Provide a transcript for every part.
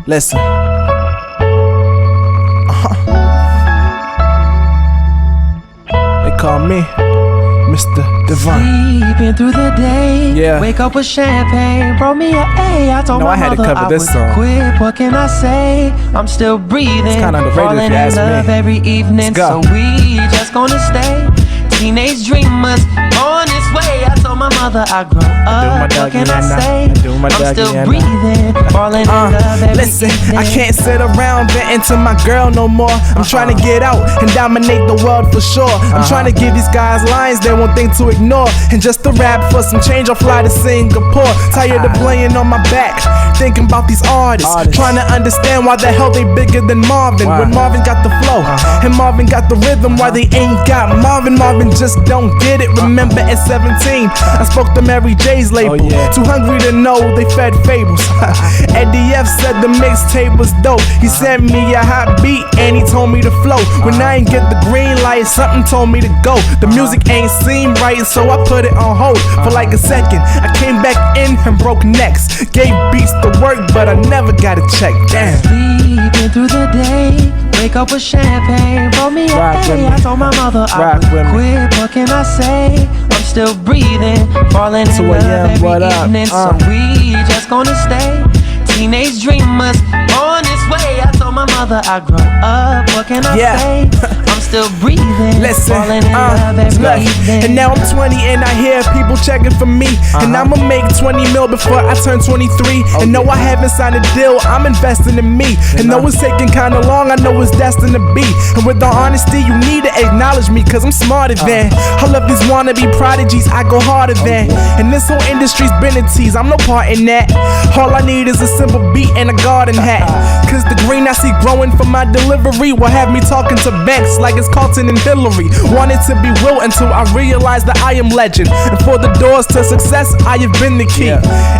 Listen. They call me Mr. Divine. Sleeping through the day, Yeah. wake up with champagne, brought me an A. I told No, my I had to mother cover I this would song. quit. What can I say? I'm still breathing, It's kinda underrated falling if you in ask me. love every evening. Let's go. So we just gonna stay teenage dreamers on this way. I told my mother I grow my up. What doggy can I and say? I do my I'm doggy still and I. breathing, falling in love every Listen, evening. I can't sit around venting to my girl no more. I'm trying to get out and dominate the world for sure. I'm trying to give these guys lines they won't think to ignore. And just to rap for some change, I'll fly to Singapore. Tired of laying on my back, thinking about these artists. Trying to understand why the hell they bigger than Marvin. When Marvin got the flow and Marvin got the rhythm, why they ain't got Marvin. Marvin just don't get it. Remember at 17, I spoke to Mary J's label. Too hungry to know they fed fables. Eddie F said the mixtape was dope. He sent me a hot beat and he told me to flow. When I ain't get the green light, something told me to go. The music ain't seem right, so I put it on hold for like a second. I came back in and broke necks. Gave beats to work, but I never got a check. Damn. Sleeping through the day, wake up with champagne, brought me a Rock with A. me. I told my mother I Rock would with me. quit. What can I say? I'm still breathing, falling in 2 love a.m., every what up? evening. So we just gonna stay teenage dreamers on this way. I told my mother I grow up. What can I say? I'm still breathing, Listen, falling in love every look, evening. and now I'm 20 and I hear people checking for me. And I'ma make 20 mil before I turn 23. And no, I haven't signed a deal, I'm investing in me. And though it's taking kinda long, I know it's destined to be. And with the honesty, you need to acknowledge me, cause I'm smarter than all of these wannabe prodigies, I go harder than. And this whole industry's been a tease, I'm no part in that. All I need is a simple beat and a garden hat. Cause the green I see growing from my delivery will have me talking to banks like it's Carlton and Hillary. Wanted to be Will until I realized that I am legend. And for the doors to success, I have been the key.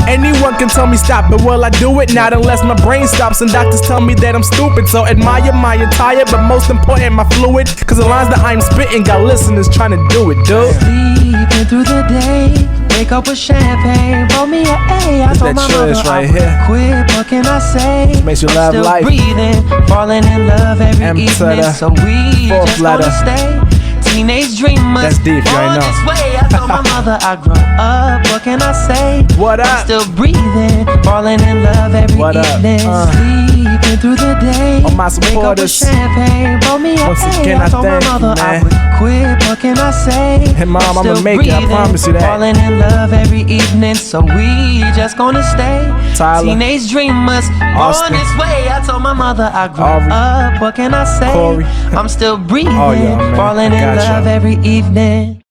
Anyone can tell me stop, but will I do it? Not unless my brain stops and doctors tell me that I'm stupid. So admire my attire, but most important my fluid. Cause the lines that I'm spitting got listeners trying to do it, dude. Sleeping through the day, wake up with champagne, brought me a A. I told that my choice mother right I would here. quit. What can I say? Makes you I'm love still life. breathing, falling in love every M to evening. the So we fourth just letter. gonna stay teenage dreamers. That's deep, you on ain't know. this way. I told my mother I grow up. What can I say? What I'm up? still breathing, falling in love every What up? evening. Sleeping through the day, All my wake up with supporters. champagne, brought me a Once A. again, I told my thank you, mother I man. would quit. What can I say? Hey, Mom, I'm I'ma still make it, I breathing, promise you that. Falling in love every evening, so we just gonna stay Tyler, teenage dreamers Austin, on this way. I told my mother I grew Aubrey, up. What can I say? Corey. I'm still breathing, All y'all, man. falling I in got love y'all. every evening.